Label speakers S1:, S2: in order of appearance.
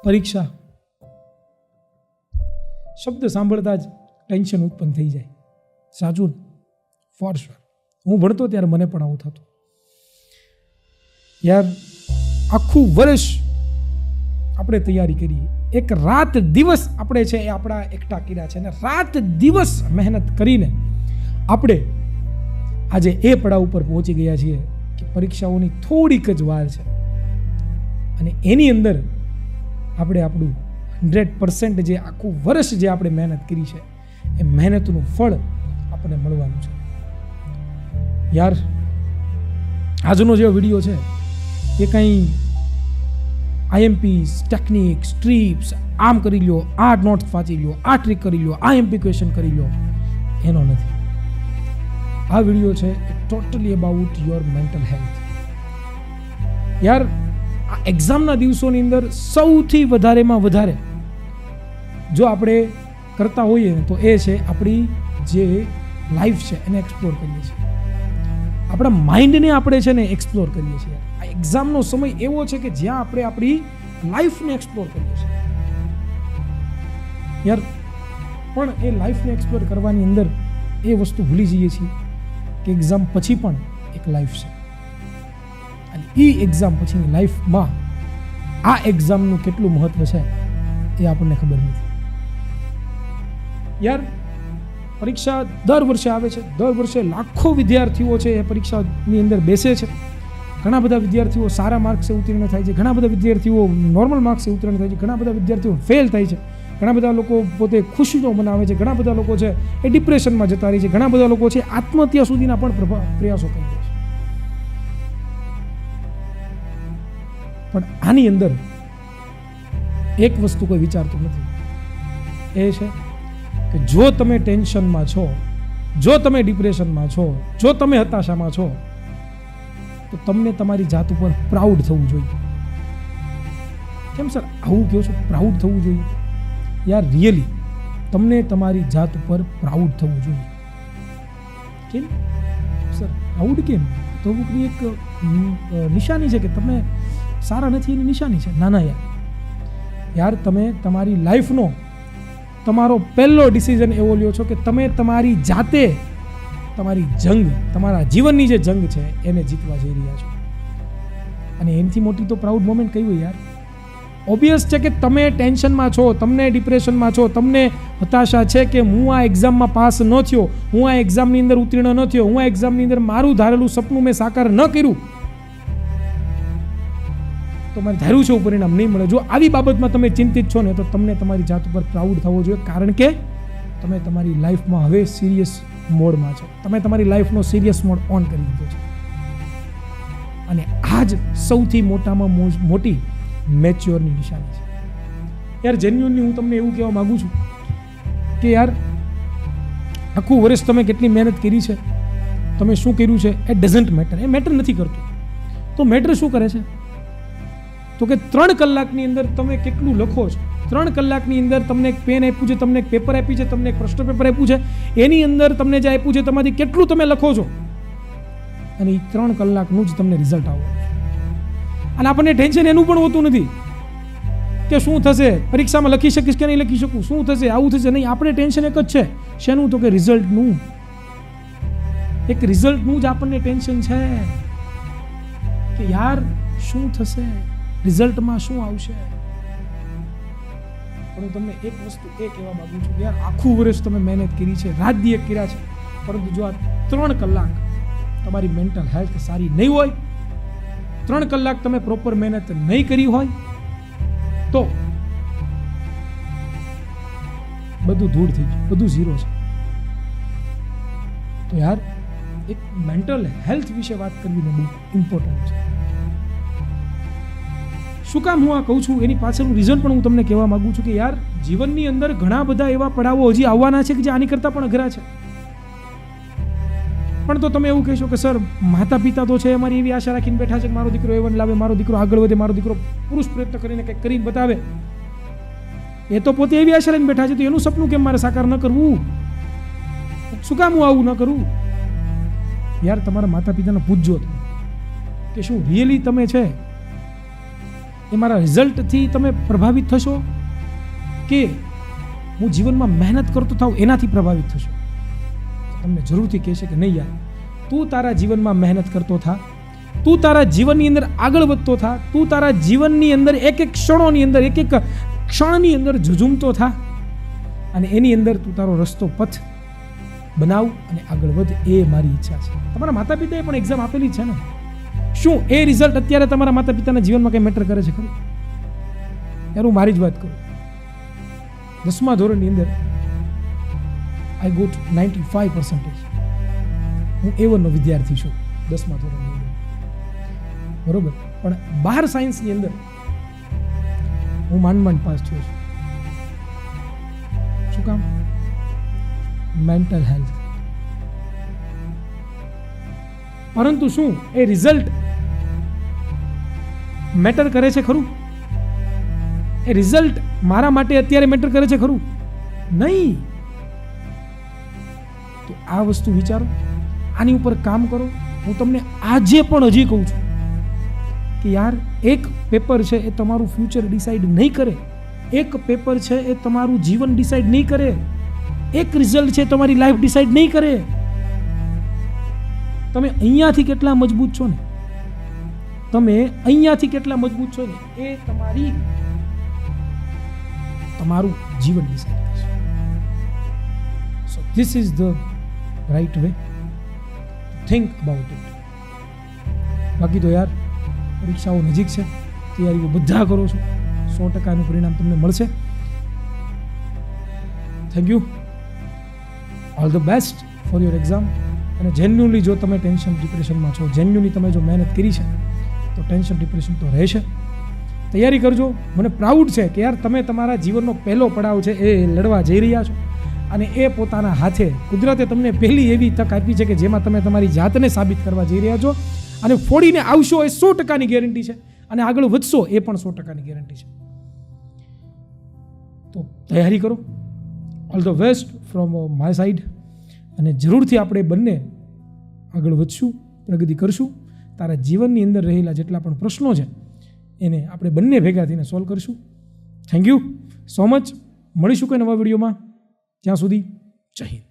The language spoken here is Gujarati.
S1: પરીક્ષા શબ્દ સાંભળતા જ ટેન્શન ઉત્પન્ન થઈ જાય. સાચું? For sure. હું ભણતો ત્યારે મને પણ આવું થતું. યાર આખું વર્ષ આપણે તૈયારી કરીએ, એક રાત દિવસ આપણે છે એ આપણા એકઠા કર્યા છે, અને રાત દિવસ મહેનત કરીને આપણે આજે એ પડાવ ઉપર પહોંચી ગયા છીએ કે પરીક્ષાઓની થોડીક જ વાર છે, અને એની અંદર આપણે આપણું 100% જે આખું વર્ષ જે આપણે મહેનત કરી છે એ મહેનતનું ફળ આપણને મળવાનું છે. યાર આજનો જે વિડીયો છે એ કંઈ IMPs, ટેકનિક્સ, ટ્રીપ્સ, આમ કરી લો, આ નોટ્સ વાંચી લો, આ ટ્રીક કરી લો, આ MP ક્વેશ્ચન કરી લો, એનો નથી. આ વિડીયો છે totally about your mental health. યાર આ એક્ઝામના દિવસોની અંદર સૌથી વધારેમાં વધારે જો આપણે કરતા હોઈએ તો એ છે આપણી જે લાઈફ છે એને એક્સપ્લોર કરીએ છીએ, આપણા માઇન્ડને આપણે છે ને એક્સપ્લોર કરીએ છીએ. આ એક્ઝામનો સમય એવો છે કે જ્યાં આપણે આપણી લાઈફને એક્સપ્લોર કરીએ છીએ. યાર પણ એ લાઈફને એક્સપ્લોર કરવાની અંદર એ વસ્તુ ભૂલી જઈએ છીએ કે એક્ઝામ પછી પણ એક લાઈફ છે, અને એ એક્ઝામ પછીની લાઈફમાં આ એક્ઝામનું કેટલું મહત્વ છે એ આપણને ખબર નથી. યાર પરીક્ષા દર વર્ષે આવે છે, દર વર્ષે લાખો વિદ્યાર્થીઓ છે એ પરીક્ષાની અંદર બેસે છે. ઘણા બધા વિદ્યાર્થીઓ સારા માર્ક્સે ઉત્તીર્ણ થાય છે, ઘણા બધા વિદ્યાર્થીઓ નોર્મલ માર્ક્સે ઉત્તીર્ણ થાય છે, ઘણા બધા વિદ્યાર્થીઓ ફેલ થાય છે, ઘણા બધા લોકો પોતે ખુશીઓ મનાવે છે, ઘણા બધા લોકો છે એ ડિપ્રેશનમાં જતા રહે છે, ઘણા બધા લોકો છે આત્મહત્યા સુધીના પણ પ્રયાસો કરી રહ્યા છે. પણ આની અંદર એક વસ્તુ કોઈ વિચારતું નથી, એ છે કે જો તમે ટેન્શનમાં છો, જો તમે ડિપ્રેશનમાં છો, જો તમે હતાશામાં છો, તો તમને તમારી જાત ઉપર પ્રાઉડ થવું જોઈએ. કેમ સર આવું કહો છો? પ્રાઉડ થવું જોઈએ? યાર રિયલી તમને તમારી જાત ઉપર પ્રાઉડ થવું જોઈએ. કેમ સર પ્રાઉડ કેમ? તો એક નિશાની છે કે તમે સારા નથી એની નિશાની છે? ના યાર તમે તમારી લાઈફનો તમારો પહેલો ડિસિઝન એવો લ્યો છો કે તમે તમારી જાતે તમારી જંગ, તમારા જીવનની જે જંગ છે એને જીતવા જઈ રહ્યા છો. અને એનાથી મોટી તો પ્રાઉડ મોમેન્ટ કઈ હોય યાર? ઓબ્વિયસ છે કે તમે ટેન્શનમાં છો, તમને ડિપ્રેશનમાં છો, તમને હતાશા છે કે હું આ એક્ઝામમાં પાસ ન થયો, હું આ એક્ઝામની અંદર ઉત્તીર્ણ ન થયો, હું આ એક્ઝામની અંદર મારું ધારેલું સપનું મેં સાકાર ન કર્યું, તો મને ધાર્યું છે પરિણામ નહીં મળે. જો આવી બાબતમાં તમે ચિંતિત છો ને તો તમને તમારી જાત ઉપર પ્રાઉડ થવો જોઈએ, કારણ કે તમે તમારી લાઈફમાં હવે સિરિયસ મોડમાં છો, તમે તમારી લાઈફનો સિરિયસ મોડ ઓન કરી દીધો છે. અને આ જ સૌથી મોટામાં મોટી મેચ્યોરની નિશાની છે. યાર જેન્યુઅનલી હું તમને એવું કહેવા માગું છું કે યાર આખું વર્ષ તમે કેટલી મહેનત કરી છે, તમે શું કર્યું છે, એ ડઝન્ટ મેટર. એ મેટર નથી કરતું. તો મેટર શું કરે છે? તો કે 3 કલાકની અંદર તમે કેટલું લખો છો, 3 કલાકની અંદર તમને એક પેન આપ્યું છે, તમને એક પેપર આપ્યું છે, તમને એક પ્રશ્ન પેપર આપ્યું છે, એની અંદર તમને જે આપ્યું છે તેમાંથી કેટલું તમે લખો છો, અને એ 3 કલાકનું જ તમને રિઝલ્ટ આવવાનું છે. અને આપણને ટેન્શન એનું પણ હોતું નથી કે શું થશે, પરીક્ષામાં લખી શકીશ કે નહીં લખી શકું, શું થશે, આવું થશે નહીં. આપણે ટેન્શન એક જ છે, શેનું? તો કે રિઝલ્ટનું. એક રિઝલ્ટનું જ આપણને ટેન્શન છે કે યાર શું થશે, રિઝલ્ટમાં શું આવશે. પણ હું તમને એક વસ્તુ એ કહેવા માંગુ છું, યાર આખું વર્ષ તમે મહેનત કરી છે, રાત દિવસ કર્યા છે, પરંતુ જો આ 3 કલાક તમારી મેન્ટલ હેલ્થ સારી નહીં હોય, 3 કલાક તમે પ્રોપર મહેનત નહીં કરી હોય, તો બધું ધૂળ થઈ ગયું, બધું ઝીરો છે. તો યાર એક મેન્ટલ હેલ્થ વિશે વાત કરવી બહુ ઇમ્પોર્ટન્ટ છે. શું કામ હું આ કહું છું એની પાછળનું રીઝન પણ હું તમને કહેવા માંગુ છું કે યાર જીવનની અંદર ઘણા બધા એવા પડાવો હજી આવવાના છે કે જે આની કરતાં પણ અઘરા છે. પણ તો તમે એવું કહેશો કે સર માતા પિતા તો છે અમારી એવી આશા રાખીને બેઠા છે કે મારો દીકરો A1 લાવે, મારો દીકરો આગળ વધે, મારો દીકરો પુરુષ પ્રયત્ન કરીને કંઈક કરીને બતાવે. એ તો પોતે એવી આશા લઈને બેઠા છે, તો એનું સપનું કેમ મારે સાકાર ન કરવું? શું કામ હું આવું ન કરું? યાર તમારા માતા પિતાને પૂછજો કે શું રિયલી તમે છે એ મારા રિઝલ્ટથી તમે પ્રભાવિત થશો કે હું જીવનમાં મહેનત કરતો થાઉં એનાથી પ્રભાવિત થશો? તમને જરૂરથી કહેશે કે નહીં યાર, તું તારા જીવનમાં મહેનત કરતો થા, તું તારા જીવનની અંદર આગળ વધતો થા, તું તારા જીવનની અંદર એક એક ક્ષણોની અંદર એક એક ક્ષણની અંદર ઝઝૂમતો થા અને એની અંદર તું તારો રસ્તો પથ બનાવ અને આગળ વધ. એ મારી ઈચ્છા છે. તમારા માતા પિતાએ પણ એક્ઝામ આપેલી છે ને? શું એ રિઝલ્ટ અત્યારે તમારા માતા પિતાના જીવનમાં કંઈ મેટર કરે છે ખરું? યાર હું મારી જ વાત કરું. 10મા ધોરણની અંદર આઈ ગોટ 95%. હું A1 નો વિદ્યાર્થી છું 10મા ધોરણની અંદર, બરોબર. પણ 12 સાયન્સની અંદર હું માંડ પાસ થયો છું. શું કામ? Mental health. પરંતુ શું એ રિઝલ્ટ મેટર કરે છે ખરું? એ રિઝલ્ટ મારા માટે અત્યારે મેટર કરે છે ખરું? નહીં. તો આ વસ્તુ વિચારો, આની ઉપર કામ કરો. હું તમને આજે પણ હજી કહું છું કે યાર, એક પેપર છે એ તમારું ફ્યુચર ડિસાઈડ નહીં કરે. એક પેપર છે એ તમારું જીવન ડિસાઈડ નહીં કરે. એક રિઝલ્ટ છે તમારી લાઈફ ડિસાઈડ નહીં કરે. તમે અહીંયાથી કેટલા મજબૂત છો ને, તમે અહીંયાથી કેટલા મજબૂત છો ને, એ તમારું જીવન ડિસાઈડ કરશે. So this is the right way to think about it. બાકી તો યાર, પરીક્ષાઓ નજીક છે, તૈયારીઓ બધા કરો છો, 100%નું પરિણામ તમને મળશે. Thank you, all the best for your exam. અને જેન્યુઅલી જો તમે ટેન્શન ડિપ્રેશનમાં છો, જેન્યુઅલી તમે જો મહેનત કરી છે, તો ટેન્શન ડિપ્રેશન તો રહેશે. તૈયારી કરજો. મને પ્રાઉડ છે કે યાર તમે તમારા જીવનનો પહેલો પડાવ છે એ લડવા જઈ રહ્યા છો, અને એ પોતાના હાથે કુદરતે તમને પહેલી એવી તક આપી છે કે જેમાં તમે તમારી જાતને સાબિત કરવા જઈ રહ્યા છો, અને ફોડીને આવશો એ 100%ની ગેરંટી છે, અને આગળ વધશો એ પણ 100%ની ગેરંટી છે. તો તૈયારી કરો. All the best from my side. અને જરૂરથી આપણે બંને આગળ વધશું, પ્રગતિ કરશું. તારા જીવનની અંદર રહેલા જેટલા પણ પ્રશ્નો છે એને આપણે બંને ભેગા થઈને સોલ્વ કરશું. Thank you so much. મળીશું કોઈ નવા વિડીયોમાં. ત્યાં સુધી જય હિન્દ.